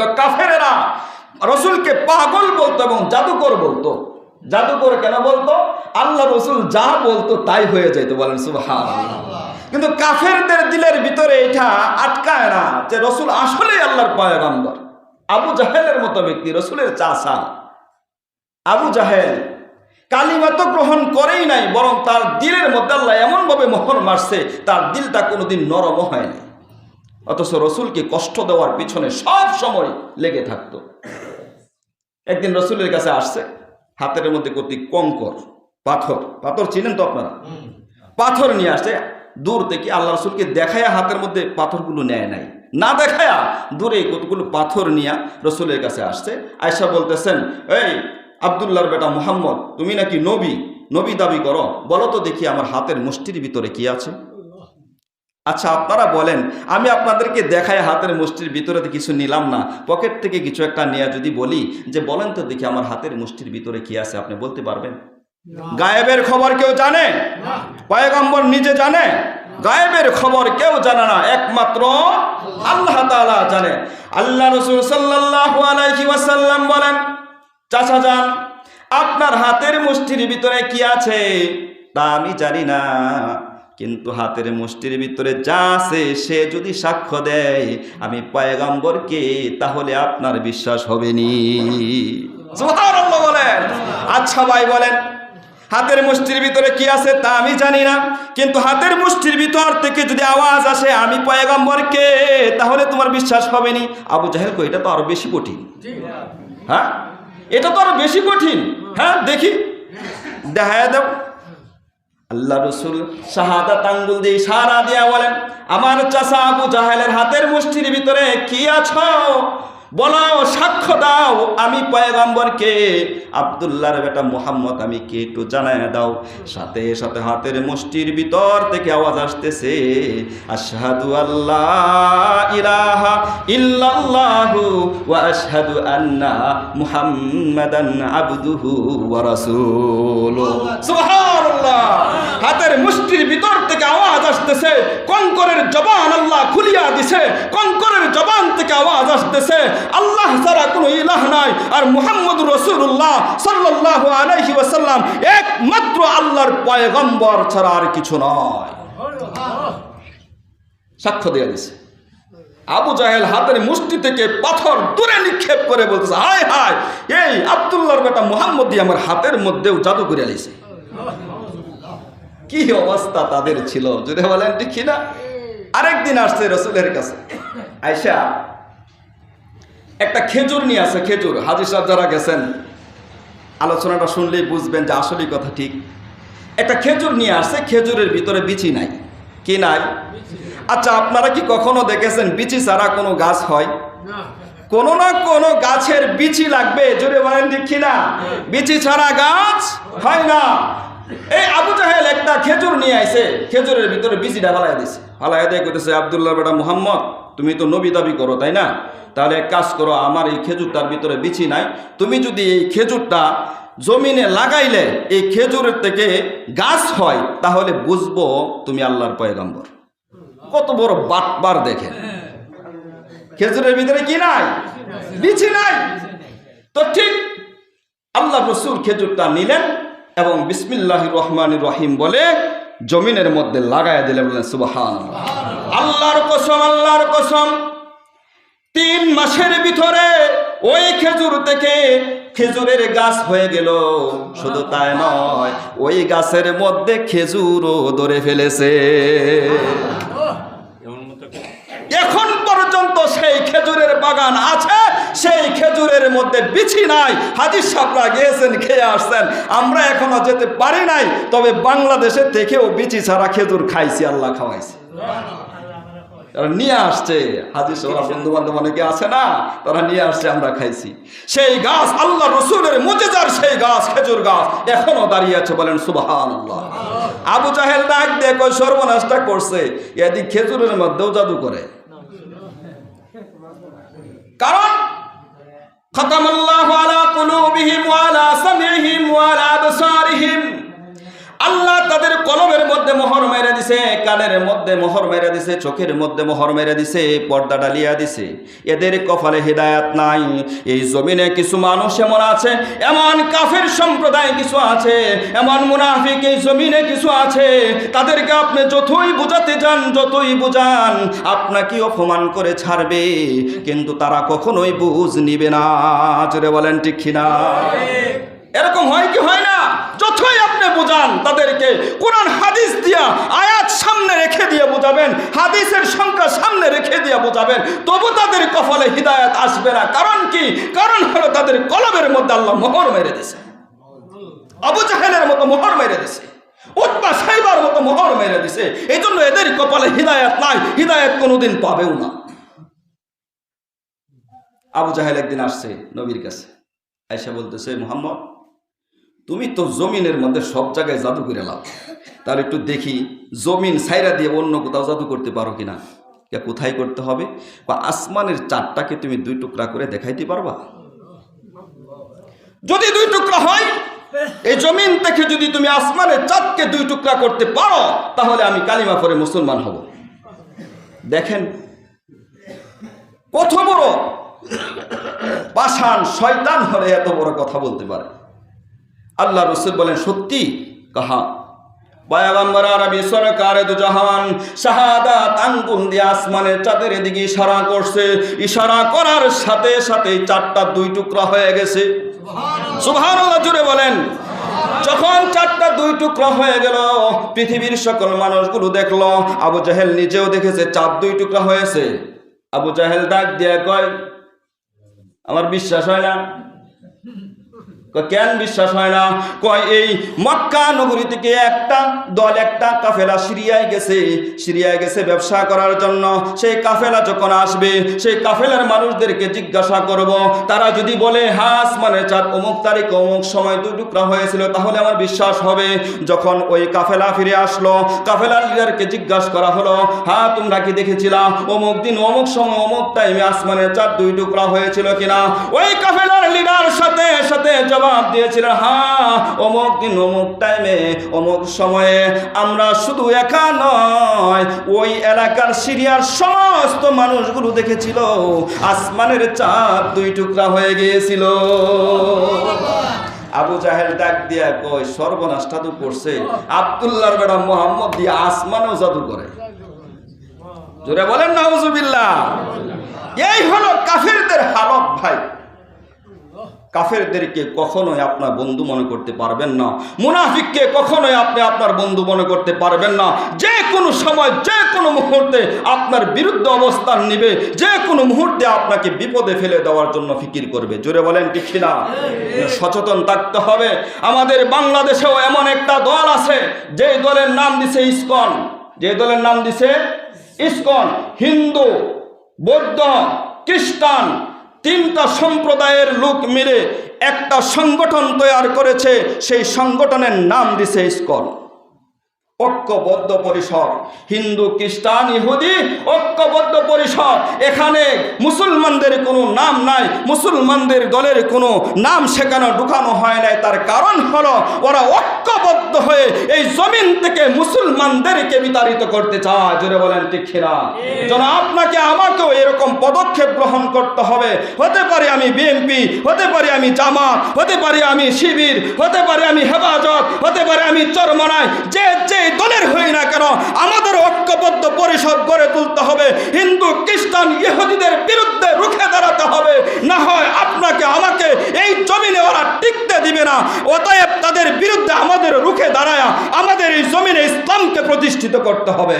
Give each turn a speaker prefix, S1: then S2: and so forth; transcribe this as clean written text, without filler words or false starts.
S1: তো কাফেরেরা রসুলকে পাগল বলতো এবং জাদুকর বলতো। জাদুকর কেন বলতো? আল্লাহ রসুল যা বলতো তাই হয়ে যেত। বলেন সুবহানাল্লাহ। কিন্তু কাফেরদের দিলের ভিতরে এটা আটকায় না যে রসুল আসলেই আল্লাহর পয়গম্বর। আবু জাহেলের মতো ব্যক্তি, রসুলের চাচা আবু জাহেল, কালিমা তো গ্রহণ করেই নাই, বরং তার দিলের মধ্যে আল্লাহ এমনভাবে মোহর মারছে তার দিলটা কোনোদিন নরম হয়নি। অথচ রসুলকে কষ্ট দেওয়ার পিছনে সব সময় লেগে থাকতো। একদিন রসুলের কাছে আসছে, হাতের মধ্যে কতি কঙ্কর, পাথর। পাথর চিনেন তো আপনারা? পাথর নিয়ে আসছে। দূর থেকে আল্লাহ রসুলকে দেখায়া হাতের মধ্যে পাথরগুলো নেয় নাই, না দেখায়া দূরে কতগুলো পাথর নিয়ে রসুলের কাছে আসছে। আয়েশা বলতেছেন, এই আব্দুল্লাহর বেটা মুহাম্মদ, তুমি নাকি নবী দাবি করো, বলো তো দেখি আমার হাতের মুষ্টির ভিতরে কি আছে। আচ্ছা আপনারা বলেন, আমি আপনাদেরকে দেখায় হাতের মুষ্টির ভিতরে কিছু নিলাম না, পকেট থেকে কিছু একটা নিয়ে যদি বলি যে বলেন তো দেখি আমার হাতের মুষ্টির ভিতরে কি আছে, আপনি বলতে পারবেন? গায়েবের খবর কেউ জানে? পয়গম্বর নিজে জানে? গায়েবের খবর কেউ জানে না, একমাত্র আল্লাহ তাআলা জানে। আল্লাহ রাসূল সাল্লাল্লাহু আলাইহি ওয়াসাল্লাম বলেন, চাচা যান, আপনার হাতের মুষ্টির ভিতরে কি আছে তা আমি জানি না, কিন্তু হাতের মুষ্টির ভিতরে যা আছে সে যদি সাক্ষ্য দেয় আমি পয়গম্বরকে, তাহলে আপনার বিশ্বাস হবে নি। সুবহানাল্লাহ বলেন। আচ্ছা ভাই বলেন, হাতের মুষ্টির ভিতরে কি আছে তা আমি জানি না, কিন্তু হাতের মুষ্টির ভিতর থেকে যদি আওয়াজ আসে আমি পয়গম্বরকে, তাহলে তোমার বিশ্বাস হবে নি। আবু জাহেল কই, এটা তো আরো বেশি কঠিন। হ্যাঁ, এটা তো আরো বেশি কঠিন। হ্যাঁ দেখি, দেখায় দাও। আল্লাহ রসুল শাহাদাত আঙ্গুল দিয়ে ইশারা দিয়া বলেন, আমার চাচা আবু জাহেলের হাতের মুষ্টির ভিতরে কি আছো বলো, সাক্ষ্য দাও আমি পয়গম্বরকে, আব্দুল্লাহর বেটা মুহাম্মদ আমি কে একটু জানায় দাও। সাথে সাথে হাতের মুষ্টির ভিতর থেকে আওয়াজ আসতেছে, আশহাদু আল্লাহ ইলাহা ইল্লাল্লাহু ওয়া আশহাদু আন্না মুহাম্মাদান আবদুহু ওয়া রাসূলুহু। সুবহানাল্লাহ। হাতের মুষ্টির ভিতর থেকে আওয়াজ আসতেছে, কঙ্করের জবান আল্লাহ খুলিয়া দিছে, কঙ্করের জবান থেকে আওয়াজ আসতেছে আল্লাহ ছাড়া কোনো ইলাহ নাই, আর মুহাম্মদুর রাসূলুল্লাহ সাল্লাল্লাহু আলাইহি ওয়াসাল্লাম একমাত্র আল্লাহর পয়গম্বর ছাড়া আর কিছু নয়। সাক্ষ্য দিয়ে দিছে। আবু জাহেল হাতের মুষ্টি থেকে পাথর দূরে নিক্ষেপ করে বলতেছে, হায় হায়, এই আব্দুল্লাহর বেটা মুহাম্মদ দিয়ে আমার হাতের মধ্যেও জাদু করে আইছে। কি অবস্থা তাদের ছিল, যদি বলেন ঠিক না? আরেকদিন আসছে রসুলের কাছে আয়েশা, একটা খেজুর নিয়ে আসে। খেজুর, হাজী সাহেব যারা গেছেন আলোচনাটা শুনলেই বুঝবেন যে আসলেই কথা ঠিক। একটা খেজুর নিয়ে আসছে, খেজুরের ভিতরে বিচি নাই। কি নাই? আচ্ছা আপনারা কি কখনো দেখেছেন বিচি ছাড়া কোনো গাছ হয়? কোনো না কোনো গাছের বিচি লাগবে, জোরে বলেন ঠিক কিনা? বিচি ছাড়া গাছ হয় না। এই আবু জাহেল একটা খেজুর নিয়ে আইছে, খেজুরের ভিতরে বিচিটা ফালাই দিছে। ফালাই দিয়ে কইতেছে, আব্দুল্লাহর বেটা মুহাম্মদ, তুমি তো নবী দাবি করো তাই না? তাহলে এক কাজ করো, আমার এই খেজুরটার ভিতরে বিচি নাই, তুমি যদি এই খেজুরটা জমিনে লাগাইলে এই খেজুরের থেকে গাছ হয়, তাহলে বুঝবো তুমি আল্লাহর পয়গম্বর। কত বড় বাটবার দেখেন, খেজুরের ভিতরে কি নাই? বিচি নাই। তো ঠিক আল্লাহ রসুল খেজুরটা নিলেন এবং বিসমিল্লাহির রহমানির রহিম বলে জমিনের মধ্যে লাগায় দিলেন। বলেন সুবহানাল্লাহ। আল্লাহর কসম, আল্লাহর কসম, 3 মাসের ভিতরে ওই খেজুর থেকে খেজুরের গাছ হয়ে গেল। শুধু তাই নয়, ওই গাছের মধ্যে খেজুরও ধরে ফেলেছে। এখন পর্যন্ত সেই খেজুরের বাগান আছে, সেই খেজুরের মধ্যে বিচি নাই। হাজী সাহেবরা গিয়েছেন, খেয়ে আসছেন, আমরা এখনো যেতে পারি নাই, তবে বাংলাদেশে থেকেও বিচি ছাড়া খেজুর খাইছি, আল্লাহ খাওয়াইছে। তারা নিয়ে আসছে, হাজী সাহেবরা বন্ধু বান্ধব অনেকে আছে না, তারা নিয়ে আসছে, আমরা খাইছি। সেই গাছ আল্লাহ রসুলের মুজিজার সেই গাছ, খেজুর গাছ এখনো দাঁড়িয়ে আছে। বলেন সুবহানাল্লাহ। আবু জাহেল ডাক দিয়ে কই, সর্বনাশটা করছে, এদিক খেজুরের মধ্যেও জাদু করে। কারণ খাতামাল্লাহু আলা কুলুবিহিম ওয়া আলা সামিহিম ওয়া আলা আবসারিহিম, আল্লাহ তাদের কলবের মধ্যে মোহর মেরে দিছে, কানের মধ্যে মোহর মেরে দিছে, চোখের মধ্যে মোহর মেরে দিছে, পর্দা ডালিয়া দিছে। এদের কপালে হিদায়াত নাই। এই জমিনে কিছু মানুষ এমন আছে, এমন কাফের সম্প্রদায় কিছু আছে, এমন মুনাফিক এই জমিনে কিছু আছে, তাদেরকে আপনি যতই বোঝাতে যান, যতই বোঝান, আপনাকে অপমান করে ছাড়বে, কিন্তু তারা কখনোই বুঝ নিবে না। জোরে বলেন ঠিক কিনা? এরকম হয় কি হয় না? যতই আপনি বোঝান তাদেরকে, কোরআন হাদিস দিয়া আয়াত সামনে রেখে দিয়ে বোঝাবেন, হাদিসের সংখ্যা সামনে রেখে দিয়ে বোঝাবেন, তবু তাদের কপালে হিদায়াত আসবে না। কারণ কি? কারণ হলো তাদের কলবের মধ্যে আল্লাহ মোহর মেরে দিয়েছে। আবু জাহেলের মতো মোহর মেরে দিয়েছে, উতবা সাইবার মতো মোহর মেরে দিয়েছে। এই জন্য এদের কপালে হিদায়াত নাই, হিদায়াত কোনোদিন পাবেও না। আবু জাহেল একদিন আসছে নবীর কাছে, আয়েশা বলতেছে, মুহাম্মদ, তুমি তো জমিনের মধ্যে সব জায়গায় জাদু করে লাও, তাহলে একটু দেখি জমিন ছাইরা দিয়ে অন্য কোথাও জাদু করতে পারো কিনা। কোথায় করতে হবে? আসমানের চাঁদটাকে তুমি 2 টুকরা করে দেখাইতে পারবা? যদি 2 টুকরা হয়, এই জমিন থেকে যদি তুমি আসমানের চাঁদকে 2 টুকরা করতে পারো, তাহলে আমি কালিমা পড়ে মুসলমান হব। দেখেন কত বড় পাষাণ শয়তান হলে এত বড় কথা বলতে পারে। আল্লাহ রাসূল বলেন, সত্যি? কাহা পয়গম্বর আরবি সরকারে দু জাহান শাহাদাত আঙ্গুল দিয়ে আসমানের চাঁদের দিকে ইশারা করছে। ইশারা করার সাথে সাথে চাঁদটা 2 টুকরা হয়ে গেছে। সুবহানাল্লাহ, জোরে বলেন। যখন চাঁদটা 2 টুকরা হয়ে গেল, পৃথিবীর সকল মানুষগুলো দেখলো, আবু জাহেল নিজেও দেখেছে চাঁদ 2 টুকরা হয়েছে। আবু জাহেল ডাক দিয়ে কয়, আমার বিশ্বাস হয় না। কেন বিশ্বাস হয় না? কয়, এই মক্কা নগরী থেকে একটা দল, একটা কাফেলা সিরিয়ায় গেছে ব্যবসা করার জন্য। সেই কাফেলা যখন আসবে, সেই কাফেলার মানুষদেরকে জিজ্ঞাসা করব, তারা যদি বলে হ্যাঁ আসমানের চাঁদ অমুক তারিখ অমুক সময় 2 টুকরা হয়েছিল, তাহলে আমার বিশ্বাস হবে। যখন ওই কাফেলা ফিরে আসলো, কাফেলার লিডারকে জিজ্ঞাসা করা হলো, হ্যাঁ তোমরা কি দেখেছিলা অমুক দিন অমুক সময় অমুক টাইমে আসমানের চাঁদ 2 টুকরা হয়েছিল কিনা? ওই কাফেলার লিডার সাথে সাথে জবাব দিয়েছিলেন, হ্যাঁ অমুক দিন অমুক টাইমে অমুক সময়ে আমরা শুধু একা নয়, ওই এলাকার সিরিয়ার সমস্ত মানুষগুলো দেখেছিল আসমানের চাঁদ 2 টুকরা হয়ে গিয়েছিল। আবু জাহেল ডাক দিয়া কয়, সর্বনাশটা তো করছে, আব্দুল্লাহর বেটা মুহাম্মদ দিয়ে আসমানেও জাদু করে। জোরে বলেন নাউজুবিল্লাহ। এই হলো কাফেরদের হালত ভাই। কাফেরদেরকে কখনোই আপনার বন্ধু মনে করতে পারবেন না, মুনাফিককে কখনোই আপনি আপনার বন্ধু মনে করতে পারবেন না। যে কোনো সময়, যে কোনো মুহূর্তে আপনার বিরুদ্ধে অবস্থান নিবে, যে কোনো মুহূর্তে আপনাকে বিপদে ফেলে দেওয়ার জন্য ফিকির করবে। জোরে বলেন ঠিক না? সচেতন থাকতে হবে। আমাদের বাংলাদেশেও এমন একটা দল আছে, যে দলের নাম দিছে ইসকন। যে দলের নাম দিছে ইসকন। হিন্দু, বৌদ্ধ, খ্রিস্টান 3টা সম্প্রদায়ের লোক মিলে একটা সংগঠন তৈরি করেছে। সেই সংগঠনের নাম দিছে ইসকন, ঐক্যবদ্ধ পরিষদ। হিন্দু, খ্রিস্টান, ইহুদি ঐক্যবদ্ধ পরিষদ। এখানে মুসলমানদের কোনো নাম নাই, মুসলমানদের দলের কোনো নাম সেখানে ঢুকানো হয় নাই। তার কারণ হলো ওরা ঐক্যবদ্ধ হয়ে এই জমিন থেকে মুসলমানদেরকে বিতাড়িত করতে চায়। জোরে বলেন ঠিক না? যেন আপনাকে আমাকেও এরকম পদক্ষেপ গ্রহণ করতে হবে। হতে পারে আমি বিএনপি, হতে পারে আমি জামাত, হতে পারে আমি শিবির, হতে পারে আমি হেফাজত, হতে পারে আমি চরমনাই, যে দলের হই না কেন, আমাদের ঐক্যবদ্ধ পরিষদ গড়ে তুলতে হবে। হিন্দু, খ্রিস্টান, ইহুদিদের বিরুদ্ধে রুখে দাঁড়াতে হবে। না হয় আপনাকে আমাকে এই জমিনে ওরা টিকতে দিবে না। অতএব তাদের বিরুদ্ধে আমাদের রুখে দাঁড়ায়া আমাদের এই জমিনে ইসলামকে প্রতিষ্ঠিত করতে হবে।